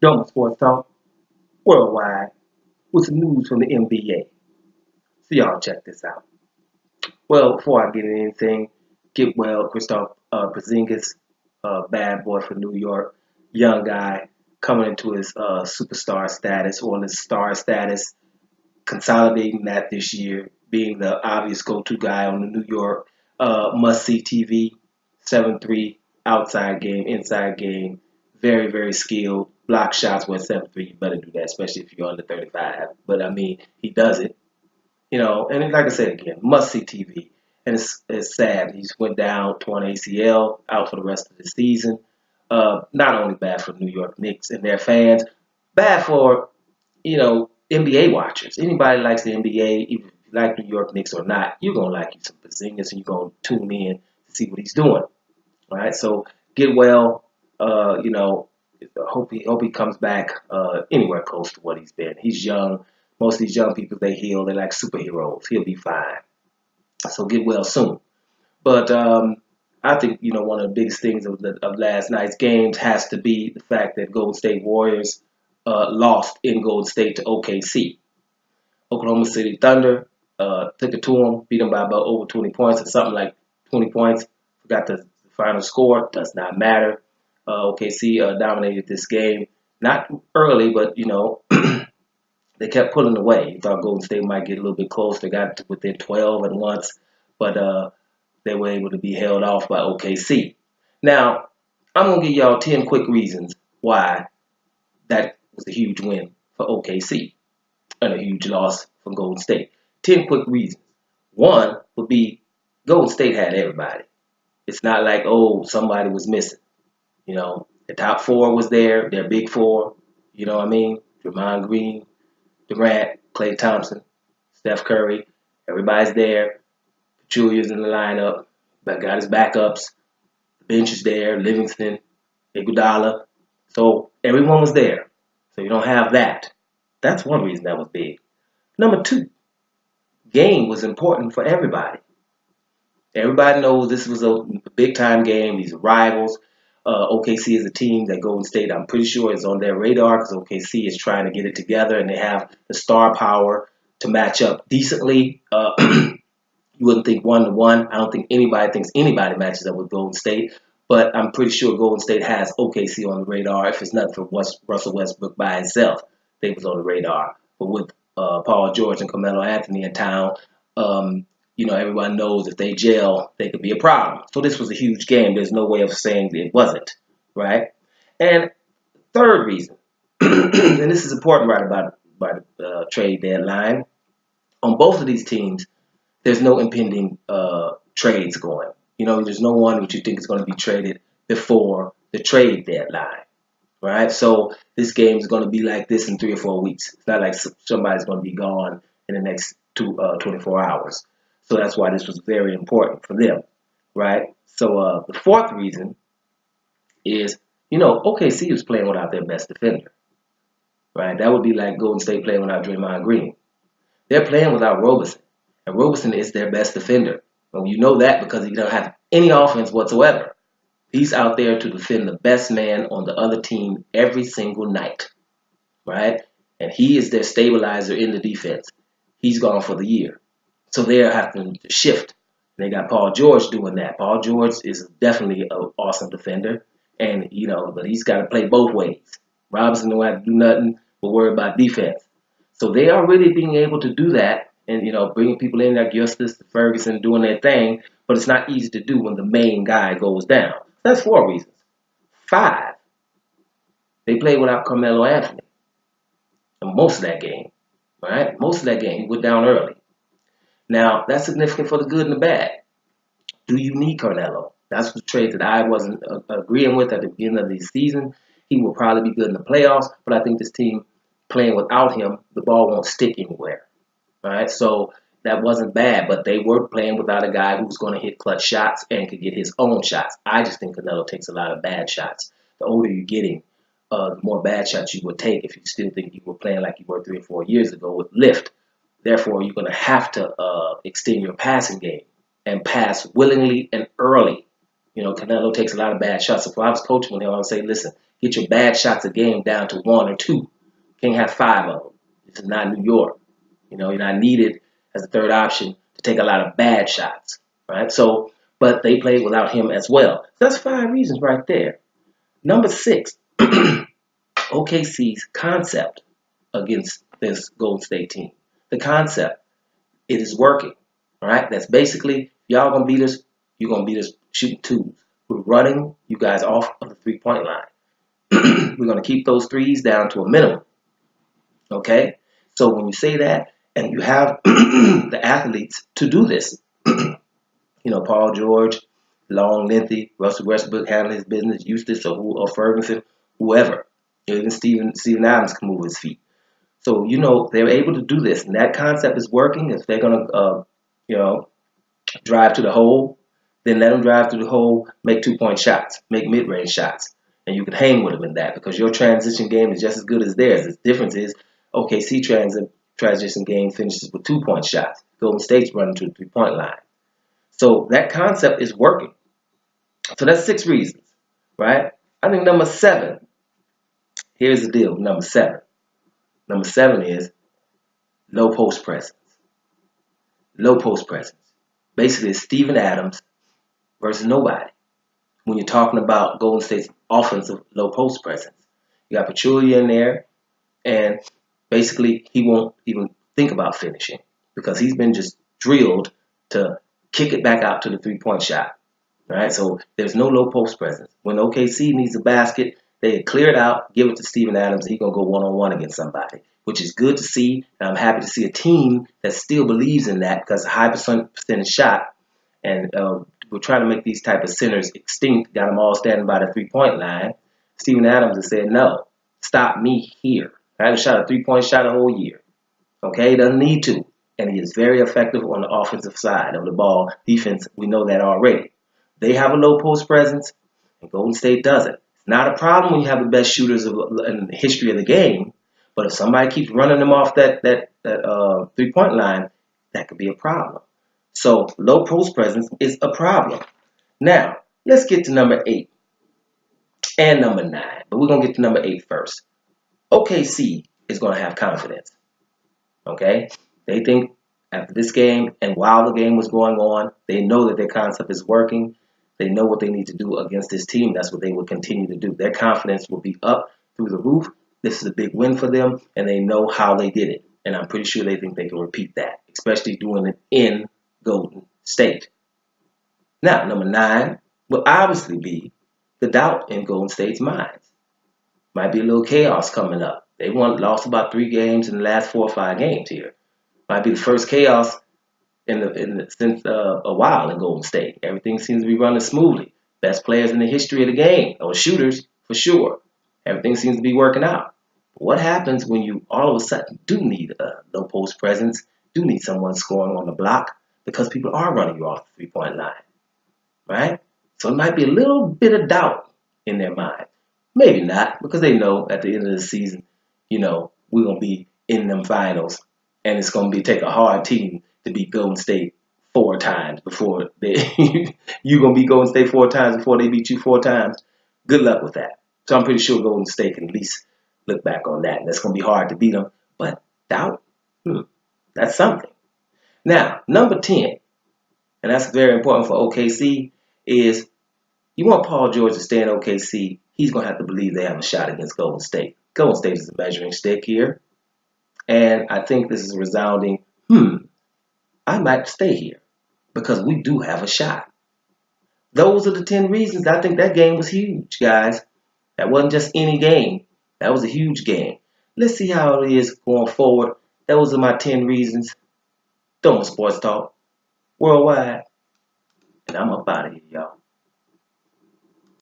Dome Sports Talk worldwide with some news from the NBA. So y'all check this out. Well, before I get into anything, get well, Christoph Porzingis, bad boy from New York, young guy coming into his superstar status or his star status, consolidating that this year, being the obvious go-to guy on the New York must-see TV, 7-3 outside game, inside game, very, very skilled. Block shots with 7-3, you better do that, especially if you're under 35. But I mean, he does it, and like I said again, must-see TV. And it's sad. He just went down, torn ACL, out for the rest of the season. Not only bad for New York Knicks and their fans, bad for NBA watchers. Anybody likes the NBA, even if you like New York Knicks or not, you're gonna like you some Porzingis and you're gonna tune in to see what he's doing. All right, so get well. Hope he comes back anywhere close to what he's been. He's young. Most of these young people they heal, they're like superheroes. He'll be fine. So get well soon. But I think one of the biggest things of last night's games has to be the fact that Golden State Warriors lost in Golden State to OKC. Oklahoma City Thunder took it to them, beat them by about over 20 points or something like 20 points. Forgot the final score. Does not matter. OKC dominated this game. Not early, but they kept pulling away. You thought Golden State might get a little bit close. They got to within 12 at once, but they were able to be held off by OKC. Now, I'm going to give y'all 10 quick reasons why that was a huge win for OKC and a huge loss for Golden State. 10 quick reasons. One would be Golden State had everybody. It's not like, somebody was missing. The top four was there, their big four. You know what I mean? Draymond Green, Durant, Klay Thompson, Steph Curry. Everybody's there. Julia's in the lineup. Got his backups. The bench is there. Livingston, Iguodala. So everyone was there. So you don't have that. That's one reason that was big. Number two, game was important for everybody. Everybody knows this was a big-time game. These are rivals. OKC is a team that Golden State, I'm pretty sure, is on their radar because OKC is trying to get it together and they have the star power to match up decently. You wouldn't think 1-to-1. I don't think anybody thinks anybody matches up with Golden State, but I'm pretty sure Golden State has OKC on the radar. If it's not for Russell Westbrook by himself, they was on the radar. But with Paul George and Carmelo Anthony in town, everyone knows if they gel, they could be a problem. So this was a huge game. There's no way of saying that it wasn't, right? And third reason, and this is important right about the trade deadline, on both of these teams, there's no impending trades going. There's no one that you think is going to be traded before the trade deadline, right? So this game is going to be like this in 3 or 4 weeks. It's not like somebody's going to be gone in the next 24 hours. So that's why this was very important for them, right? So the fourth reason is, OKC was playing without their best defender, right? That would be like Golden State playing without Draymond Green. They're playing without Roberson, and Roberson is their best defender. And you know that because he don't have any offense whatsoever. He's out there to defend the best man on the other team every single night, right? And he is their stabilizer in the defense. He's gone for the year. So they're having to shift. They got Paul George doing that. Paul George is definitely an awesome defender. And, but he's got to play both ways. Robinson don't have to do nothing but worry about defense. So they are really being able to do that and, bringing people in like Justus, Ferguson, doing their thing. But it's not easy to do when the main guy goes down. That's 4 reasons. 5, they played without Carmelo Anthony. And most of that game, right? Most of that game, he went down early. Now, that's significant for the good and the bad. Do you need Carmelo? That's the trade that I wasn't agreeing with at the beginning of the season. He will probably be good in the playoffs, but I think this team playing without him, the ball won't stick anywhere. All right, so that wasn't bad, but they were playing without a guy who's going to hit clutch shots and could get his own shots. I just think Canelo takes a lot of bad shots. The older you're getting, the more bad shots you would take if you still think you were playing like you were 3 or 4 years ago with lift. Therefore, you're going to have to extend your passing game and pass willingly and early. You know, Canelo takes a lot of bad shots. So if I was coaching him, I would say, listen, get your bad shots a game down to 1 or 2. Can't have 5 of them. This is not New York. You know, you're not needed as a third option to take a lot of bad shots, right? So, but they played without him as well. So that's 5 reasons right there. Number 6, OKC's concept against this Golden State team. The concept, it is working, all right? That's basically, y'all gonna beat us, you're gonna beat us shooting 2s. We're running you guys off of the 3-point line. We're gonna keep those 3s down to a minimum, okay? So when you say that, and you have the athletes to do this, you know, Paul George, long, lengthy, Russell Westbrook handling his business, Eustace or Ferguson, whoever. Even Steven Adams can move his feet. So, you know, they're able to do this. And that concept is working. If they're going to, you know, drive to the hole, then let them drive to the hole, make 2-point shots, make mid-range shots. And you can hang with them in that because your transition game is just as good as theirs. The difference is OKC transition game finishes with 2-point shots. Golden State's running to the 3-point line. So that concept is working. So that's 6 reasons, right? I think number 7, here's the deal, number 7. Number 7 is low post presence. Low post presence. Basically, it's Steven Adams versus nobody. When you're talking about Golden State's offensive low post presence, you got Pachulia in there, and basically he won't even think about finishing because he's been just drilled to kick it back out to the 3-point shot. All right, so there's no low post presence. When OKC needs a basket, they clear it out, give it to Steven Adams, and he's going to go one-on-one against somebody, which is good to see. And I'm happy to see a team that still believes in that because a high percentage shot, and we're trying to make these type of centers extinct, got them all standing by the 3-point line. Steven Adams has said, no, stop me here. I haven't shot a 3-point shot a whole year. Okay, he doesn't need to. And he is very effective on the offensive side of the ball. Defense, we know that already. They have a low post presence, and Golden State doesn't. It's not a problem when you have the best shooters in the history of the game, but if somebody keeps running them off that 3-point line, that could be a problem. So low post presence is a problem. Now, let's get to number 8 and number 9, but we're going to get to number 8 first. OKC is going to have confidence, okay? They think after this game and while the game was going on, they know that their concept is working. They know what they need to do against this team. That's what they will continue to do. Their confidence will be up through the roof. This is a big win for them, and they know how they did it. And I'm pretty sure they think they can repeat that, especially doing it in Golden State. Now, number 9 will obviously be the doubt in Golden State's minds. Might be a little chaos coming up. They lost about 3 games in the last 4 or 5 games here. Might be the first chaos since a while in Golden State. Everything seems to be running smoothly. Best players in the history of the game, or shooters for sure. Everything seems to be working out. But what happens when you all of a sudden do need a low post presence, do need someone scoring on the block because people are running you off the 3-point line, right? So it might be a little bit of doubt in their mind. Maybe not, because they know at the end of the season, you know, we're going to be in them finals, and it's going to take a hard team to beat Golden State 4 times before they you're going to beat Golden State 4 times before they beat you 4 times. Good luck with that. So I'm pretty sure Golden State can at least look back on that. That's going to be hard to beat them, but doubt, that's something. Now, number 10, and that's very important for OKC, is you want Paul George to stay in OKC, he's going to have to believe they have a shot against Golden State. Golden State is a measuring stick here. And I think this is a resounding, I might stay here because we do have a shot. Those are the 10 reasons. I think that game was huge, guys. That wasn't just any game. That was a huge game. Let's see how it is going forward. Those are my 10 reasons. Throwing Sports Talk Worldwide. And I'm up out of here, y'all.